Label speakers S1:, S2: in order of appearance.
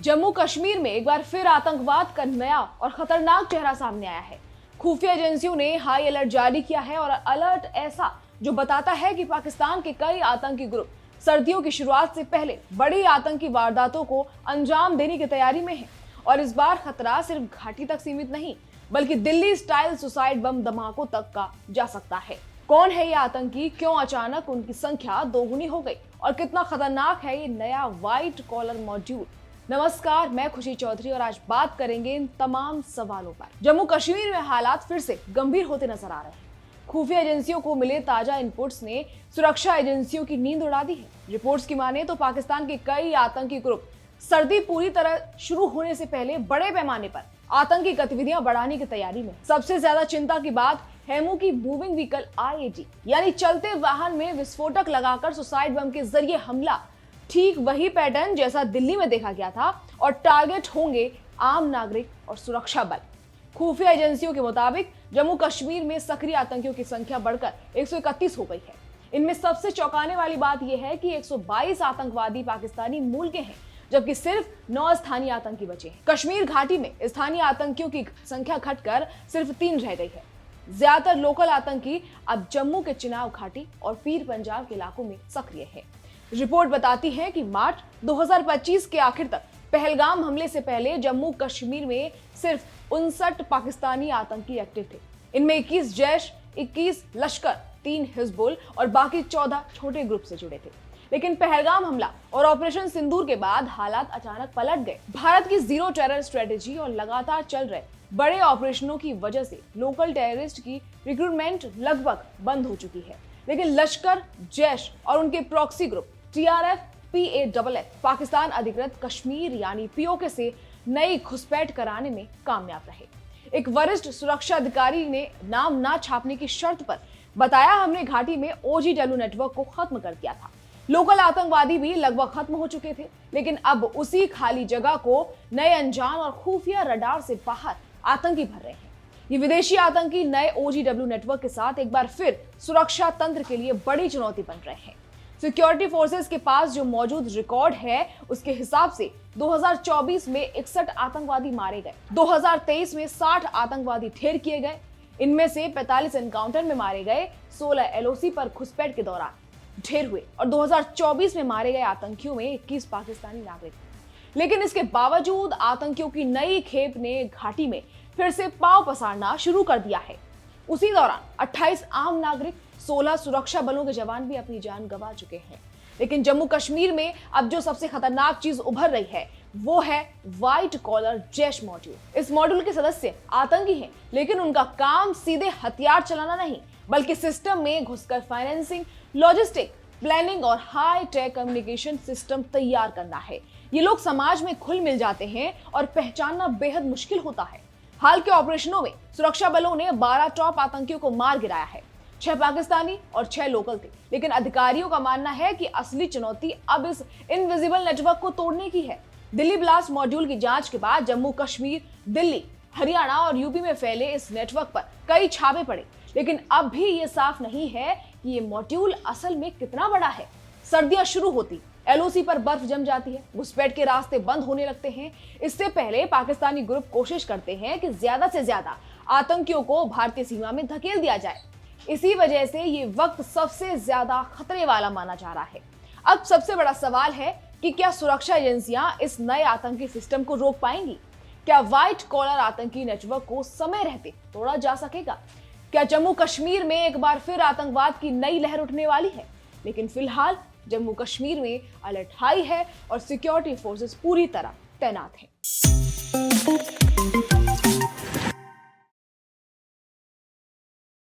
S1: जम्मू कश्मीर में एक बार फिर आतंकवाद का नया और खतरनाक चेहरा सामने आया है। खुफिया एजेंसियों ने हाई अलर्ट जारी किया है और अलर्ट ऐसा जो बताता है कि पाकिस्तान के कई आतंकी ग्रुप सर्दियों की शुरुआत से पहले बड़ी आतंकी वारदातों को अंजाम देने की तैयारी में है। और इस बार खतरा सिर्फ घाटी तक सीमित नहीं, बल्कि दिल्ली स्टाइल सुसाइड बम धमाकों तक का जा सकता है। कौन है ये आतंकी, क्यों अचानक उनकी संख्या दोगुनी हो गई और कितना खतरनाक है ये नया व्हाइट कॉलर मॉड्यूल। नमस्कार, मैं खुशी चौधरी और आज बात करेंगे इन तमाम सवालों पर। जम्मू कश्मीर में हालात फिर से गंभीर होते नजर आ रहे हैं। खुफिया एजेंसियों को मिले ताजा इनपुट्स ने सुरक्षा एजेंसियों की नींद उड़ा दी है। रिपोर्ट्स की माने तो पाकिस्तान के कई आतंकी ग्रुप सर्दी पूरी तरह शुरू होने से पहले बड़े पैमाने पर आतंकी गतिविधियां बढ़ाने की तैयारी में। सबसे ज्यादा चिंता की बात हेमू की मूविंग व्हीकल IED यानी चलते वाहन में विस्फोटक लगाकर सुसाइड बम के जरिए हमला, ठीक वही पैटर्न जैसा दिल्ली में देखा गया था। और टारगेट होंगे आम नागरिक और सुरक्षा बल। खुफिया एजेंसियों के मुताबिक जम्मू कश्मीर में सक्रिय आतंकियों की संख्या बढ़कर 131 हो गई है। इनमें सबसे चौंकाने वाली बात यह है कि 122 आतंकवादी पाकिस्तानी मूल के हैं, जबकि सिर्फ 9 स्थानीय आतंकी बचे हैं। कश्मीर घाटी में स्थानीय आतंकियों की संख्या घटकर सिर्फ 3 रह गई है। ज्यादातर लोकल आतंकी अब जम्मू के चिनाब घाटी और पीर पंजाब के इलाकों में सक्रिय है। रिपोर्ट बताती है कि मार्च 2025 के आखिर तक पहलगाम हमले से पहले जम्मू कश्मीर में सिर्फ 59 पाकिस्तानी आतंकी एक्टिव थे। इनमें 21 जैश, 21 लश्कर, 3 हिजबुल और बाकी 14 छोटे ग्रुप से जुड़े थे। लेकिन पहलगाम हमला और ऑपरेशन सिंदूर के बाद हालात अचानक पलट गए। भारत की जीरो टेरर स्ट्रेटेजी और लगातार चल रहे बड़े ऑपरेशनों की वजह से लोकल टेररिस्ट की रिक्रूटमेंट लगभग बंद हो चुकी है। लेकिन लश्कर, जैश और उनके proxy group TRF, PAFF Pakistan अधिकृत कश्मीर यानी POK से नई घुसपैठ कराने में कामयाब रहे। एक वरिष्ठ सुरक्षा अधिकारी ने नाम ना छापने की शर्त पर बताया, हमने घाटी में OGW नेटवर्क को खत्म कर दिया था। लोकल आतंकवादी भी लगभग खत्म हो चुके थे, लेकिन अब उसी खाली जगह को नए अनजान और खुफिया रडार से बाहर आतंकी भर रहे हैं। ये विदेशी आतंकी नए OGW नेटवर्क के साथ एक बार फिर सुरक्षा तंत्र के लिए बड़ी चुनौती बन रहे हैं। सिक्योरिटी फोर्सेस के पास जो मौजूद रिकॉर्ड है उसके हिसाब से 2024 में 61 आतंकवादी मारे गए, 2023 में 60 आतंकवादी ढेर किए गए। इनमें से 45 एनकाउंटर में मारे गए, 16 LOC पर घुसपैठ के दौरान ढेर हुए और 2024 में मारे गए आतंकियों में 21 पाकिस्तानी नागरिक। लेकिन इसके बावजूद आतंकियों की नई खेप ने घाटी में फिर से पांव पसारना शुरू कर दिया है। उसी दौरान 28 आम नागरिक, 16 सुरक्षा बलों के जवान भी अपनी जान गंवा चुके हैं। लेकिन जम्मू कश्मीर में अब जो सबसे खतरनाक चीज उभर रही है वो है व्हाइट कॉलर जैश मॉड्यूल। इस मॉड्यूल के सदस्य आतंकी हैं, लेकिन उनका काम सीधे हथियार चलाना नहीं, बल्कि सिस्टम में घुसकर फाइनेंसिंग, लॉजिस्टिक, प्लानिंग और हाई टेक कम्युनिकेशन सिस्टम तैयार करना है। ये लोग समाज में घुल मिल जाते हैं और पहचानना बेहद मुश्किल होता है। हाल के ऑपरेशनों में सुरक्षा बलों ने 12 टॉप आतंकियों को मार गिराया है। 6 पाकिस्तानी और 6 लोकल थे। लेकिन अधिकारियों का मानना है कि असली चुनौती अब इस इनविजिबल नेटवर्क को तोड़ने की है। दिल्ली ब्लास्ट मॉड्यूल की जांच के बाद जम्मू कश्मीर, दिल्ली, हरियाणा और यूपी में फैले इस नेटवर्क पर कई छापे पड़े, लेकिन अब भी ये साफ नहीं है कि ये मॉड्यूल असल में कितना बड़ा है। सर्दियां शुरू होती LOC पर बर्फ जम जाती है, घुसपैठ के रास्ते बंद होने लगते हैं। इससे पहले पाकिस्तानी ग्रुप कोशिश करते हैं कि ज्यादा से ज्यादा आतंकियों को भारतीय सीमा में धकेल दिया जाए। इसी वजह से ये वक्त सबसे ज्यादा खतरे वाला माना जा रहा है। अब सबसे बड़ा सवाल है कि क्या सुरक्षा एजेंसियां इस नए आतंकी सिस्टम को रोक पाएंगी? क्या व्हाइट कॉलर आतंकी नेटवर्क को समय रहते तोड़ा जा सकेगा? क्या जम्मू कश्मीर में एक बार फिर आतंकवाद की नई लहर उठने वाली है? लेकिन फिलहाल जम्मू कश्मीर में अलर्ट हाई है और सिक्योरिटी फोर्सेस पूरी तरह तैनात हैं।